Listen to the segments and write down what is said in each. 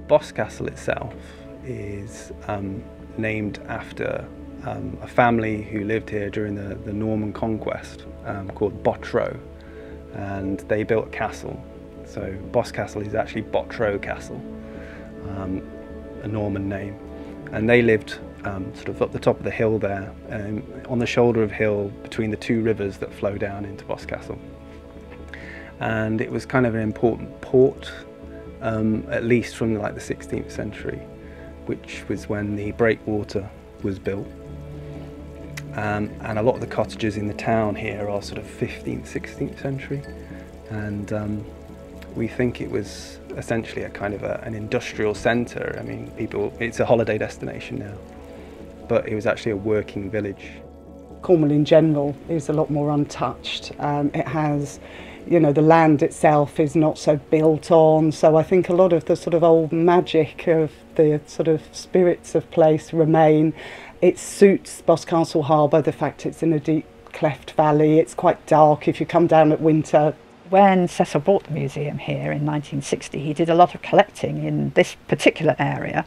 Boscastle itself is named after a family who lived here during the Norman conquest called Botro, and they built a castle. So Boscastle is actually Botro Castle, a Norman name, and they lived sort of up the top of the hill there, on the shoulder of hill between the two rivers that flow down into Boscastle. And it was kind of an important port, at least from like the 16th century, which was when the breakwater was built. And a lot of the cottages in the town here are sort of 15th, 16th century. And we think it was essentially a kind of an industrial centre. I mean, it's a holiday destination now, but it was actually a working village. Cornwall in general is a lot more untouched. It has, you know, the land itself is not so built on, so I think a lot of the sort of old magic of the sort of spirits of place remain. It suits Boscastle Harbour, the fact it's in a deep cleft valley. It's quite dark if you come down at winter. When Cecil bought the museum here in 1960, he did a lot of collecting in this particular area,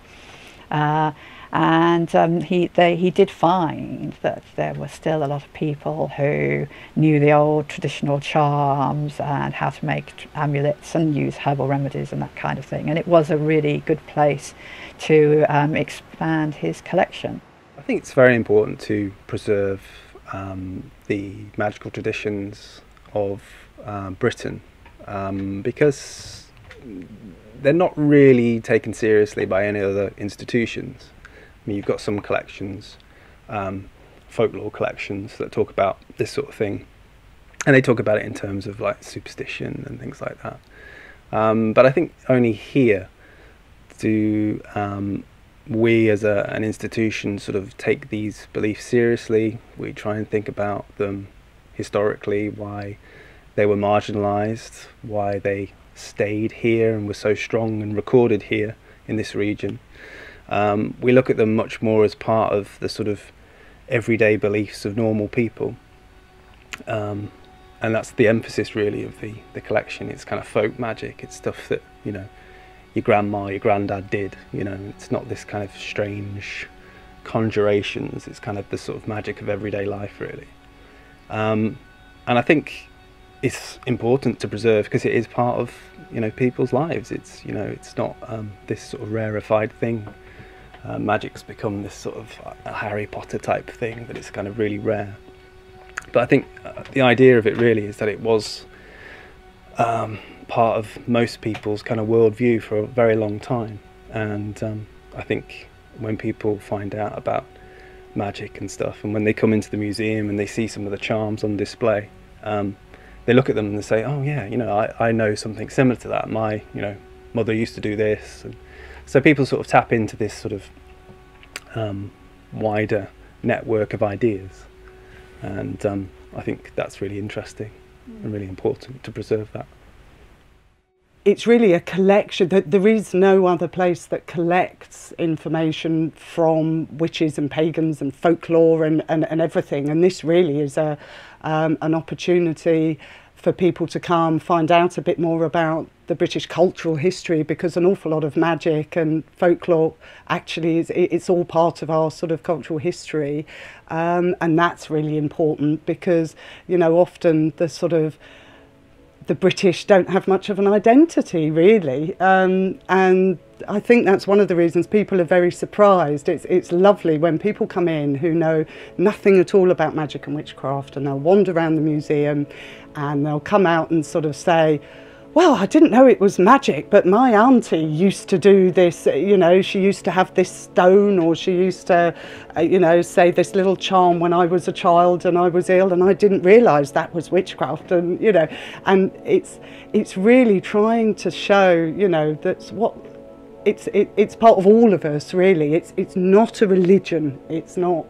and he did find that there were still a lot of people who knew the old traditional charms and how to make amulets and use herbal remedies and that kind of thing, and it was a really good place to expand his collection. I think it's very important to preserve the magical traditions of Britain, because they're not really taken seriously by any other institutions. I mean, you've got some collections, folklore collections, that talk about this sort of thing, and they talk about it in terms of like superstition and things like that. But I think only here do we as an institution sort of take these beliefs seriously. We try and think about them historically, why they were marginalised, why they stayed here and were so strong and recorded here in this region. We look at them much more as part of the sort of everyday beliefs of normal people, and that's the emphasis really of the collection. It's kind of folk magic. It's stuff that, you know, your grandma, your granddad did. You know, it's not this kind of strange conjurations. It's kind of the sort of magic of everyday life, really. And I think it's important to preserve because it is part of, you know, people's lives. It's, you know, it's not this sort of rarefied thing. Magic's become this sort of a Harry Potter type thing, but it's kind of really rare. But I think the idea of it really is that it was part of most people's kind of worldview for a very long time. And I think when people find out about magic and stuff, and when they come into the museum and they see some of the charms on display, they look at them and they say, oh yeah, you know, I know something similar to that. My, you know, mother used to do this. And so people sort of tap into this sort of wider network of ideas, and I think that's really interesting and really important to preserve that. It's really a collection. There is no other place that collects information from witches and pagans and folklore and everything, and this really is an opportunity for people to come find out a bit more about the British cultural history, because an awful lot of magic and folklore actually it's all part of our sort of cultural history, and that's really important because, you know, often the British don't have much of an identity really, and I think that's one of the reasons people are very surprised. It's lovely when people come in who know nothing at all about magic and witchcraft, and they'll wander around the museum and they'll come out and sort of say, well, I didn't know it was magic, but my auntie used to do this, you know, she used to have this stone, or she used to, you know, say this little charm when I was a child and I was ill and I didn't realise that was witchcraft, and, you know, and it's really trying to show, you know, that's what, it's part of all of us really. It's not a religion, it's not,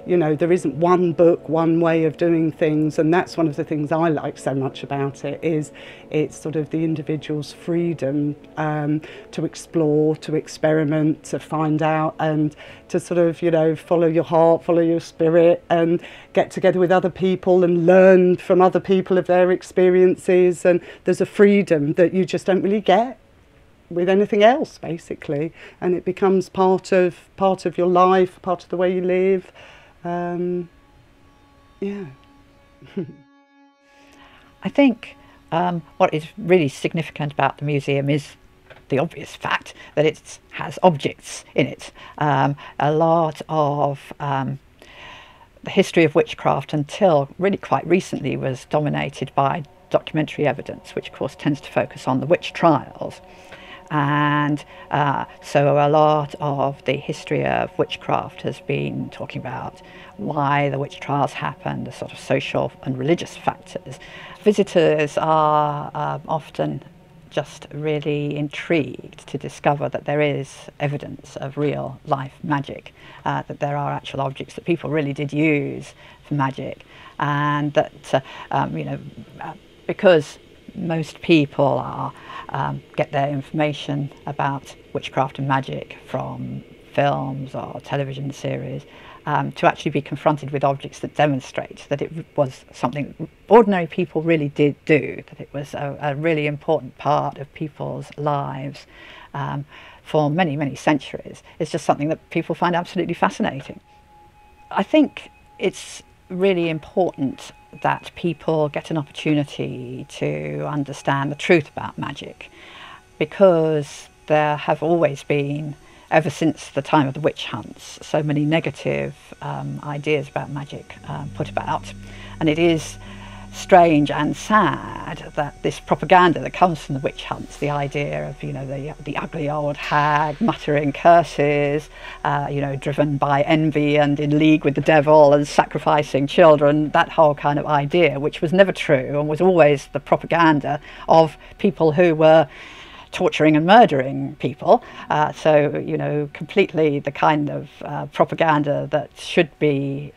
you know, there isn't one book, one way of doing things, and that's one of the things I like so much about it, is it's sort of the individual's freedom to explore, to experiment, to find out, and to sort of, you know, follow your heart, follow your spirit, and get together with other people and learn from other people of their experiences, and there's a freedom that you just don't really get with anything else, basically, and it becomes part of your life, part of the way you live. Yeah. I think what is really significant about the museum is the obvious fact that it has objects in it. A lot of the history of witchcraft until really quite recently was dominated by documentary evidence, which of course tends to focus on the witch trials. And so a lot of the history of witchcraft has been talking about why the witch trials happened, the sort of social and religious factors. Visitors are often just really intrigued to discover that there is evidence of real life magic, that there are actual objects that people really did use for magic, and that because most people are get their information about witchcraft and magic from films or television series, to actually be confronted with objects that demonstrate that it was something ordinary people really did do, that it was a really important part of people's lives for many, many centuries. It's just something that people find absolutely fascinating. I think it's really important that people get an opportunity to understand the truth about magic, because there have always been, ever since the time of the witch hunts, so many negative ideas about magic put about. And it is strange and sad that this propaganda that comes from the witch hunts, the idea of, the ugly old hag muttering curses, driven by envy and in league with the devil and sacrificing children, that whole kind of idea, which was never true and was always the propaganda of people who were torturing and murdering people. So, completely the kind of propaganda that should be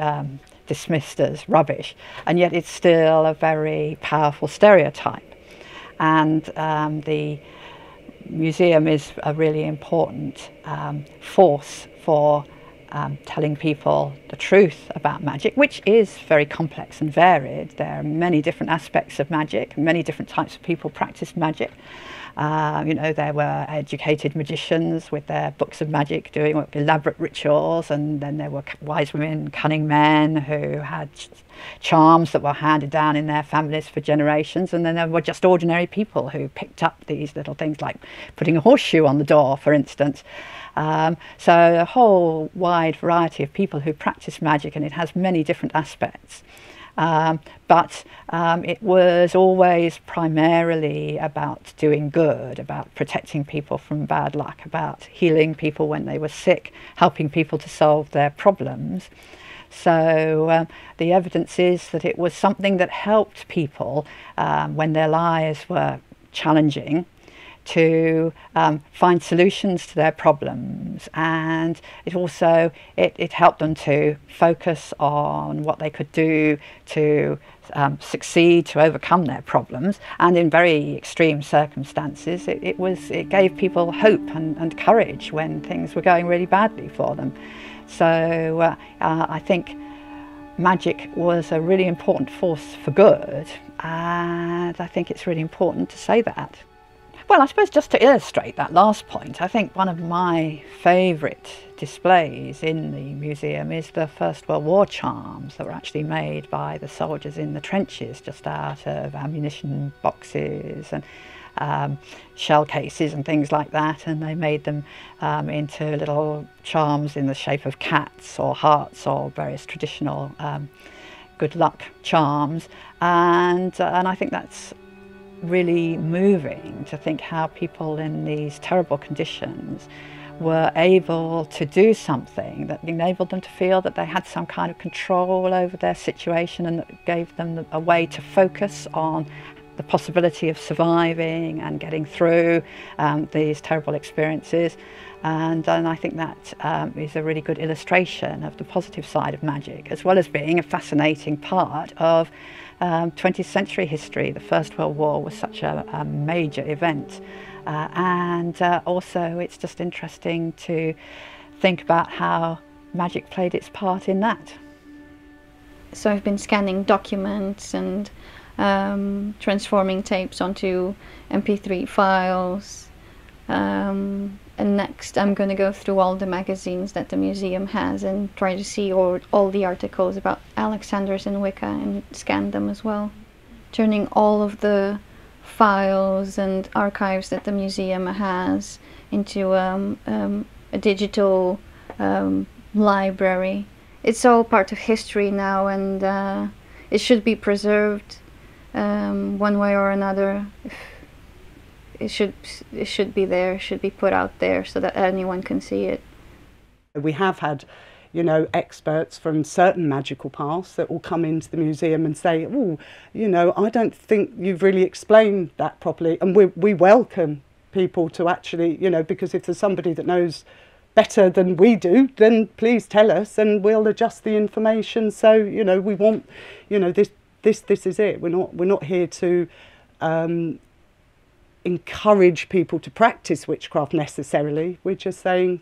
dismissed as rubbish, and yet it's still a very powerful stereotype. And the museum is a really important force for telling people the truth about magic, which is very complex and varied. There are many different aspects of magic, many different types of people practice magic. There were educated magicians with their books of magic doing elaborate rituals, and then there were wise women, cunning men who had charms that were handed down in their families for generations, and then there were just ordinary people who picked up these little things like putting a horseshoe on the door, for instance. So a whole wide variety of people who practice magic, and it has many different aspects. But it was always primarily about doing good, about protecting people from bad luck, about healing people when they were sick, helping people to solve their problems. So the evidence is that it was something that helped people when their lives were challenging, to find solutions to their problems, and it also it helped them to focus on what they could do to succeed, to overcome their problems. And in very extreme circumstances, it gave people hope and courage when things were going really badly for them. So I think magic was a really important force for good, and I think it's really important to say that. Well, I suppose just to illustrate that last point, I think one of my favourite displays in the museum is the First World War charms that were actually made by the soldiers in the trenches, just out of ammunition boxes and shell cases and things like that, and they made them into little charms in the shape of cats or hearts or various traditional good luck charms, and I think that's really moving to think how people in these terrible conditions were able to do something that enabled them to feel that they had some kind of control over their situation, and that gave them a way to focus on the possibility of surviving and getting through these terrible experiences. And I think that is a really good illustration of the positive side of magic, as well as being a fascinating part of 20th century history. The First World War was such a major event, and also it's just interesting to think about how magic played its part in that. So I've been scanning documents and transforming tapes onto MP3 files, And next I'm going to go through all the magazines that the museum has and try to see all the articles about Alexanders and Wicca and scan them as well. Turning all of the files and archives that the museum has into a digital library. It's all part of history now, and it should be preserved one way or another. It should be there, should be put out there so that anyone can see it. We have had, you know, experts from certain magical paths that will come into the museum and say, oh, you know, I don't think you've really explained that properly. And we welcome people to actually, you know, because if there's somebody that knows better than we do, then please tell us and we'll adjust the information. So, you know, we want, you know, this is it. We're not here to encourage people to practice witchcraft necessarily. We're just saying,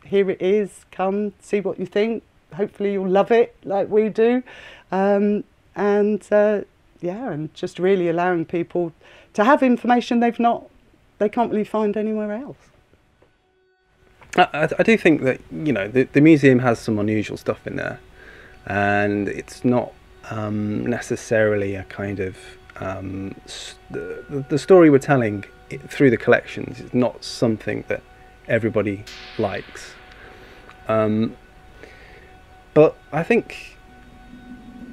here it is, come see what you think. Hopefully you'll love it like we do. Yeah, and just really allowing people to have information they can't really find anywhere else. I do think that, you know, the museum has some unusual stuff in there, and it's not necessarily a kind of the story we're telling through the collections is not something that everybody likes. But I think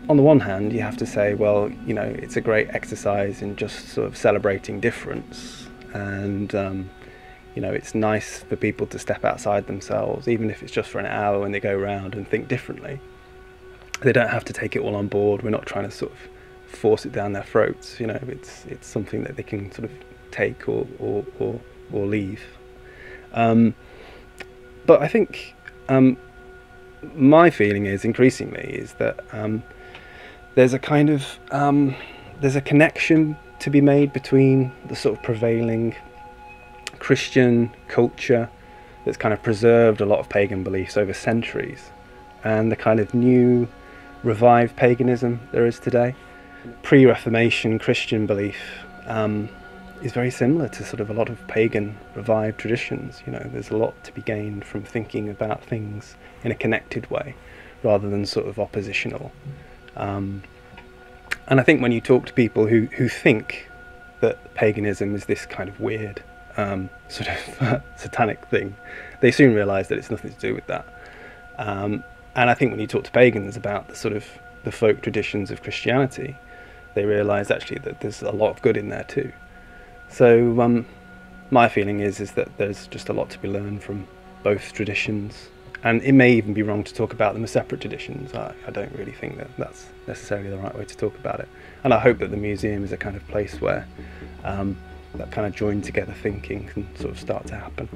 on the one hand you have to say, well, you know, it's a great exercise in just sort of celebrating difference, and you know, it's nice for people to step outside themselves, even if it's just for an hour when they go around and think differently. They don't have to take it all on board. We're not trying to sort of force it down their throats. You know, it's something that they can sort of take or leave. But I think my feeling is increasingly that there's a kind of there's a connection to be made between the sort of prevailing Christian culture that's kind of preserved a lot of pagan beliefs over centuries, and the kind of new revived paganism there is today. Pre-Reformation Christian belief is very similar to sort of a lot of pagan revived traditions. You know, there's a lot to be gained from thinking about things in a connected way rather than sort of oppositional. And I think when you talk to people who think that paganism is this kind of weird sort of satanic thing, they soon realise that it's nothing to do with that. And I think when you talk to pagans about the sort of the folk traditions of Christianity, they realise actually that there's a lot of good in there too. So my feeling is that there's just a lot to be learned from both traditions, and it may even be wrong to talk about them as separate traditions. I don't really think that that's necessarily the right way to talk about it, and I hope that the museum is a kind of place where that kind of joined together thinking can sort of start to happen.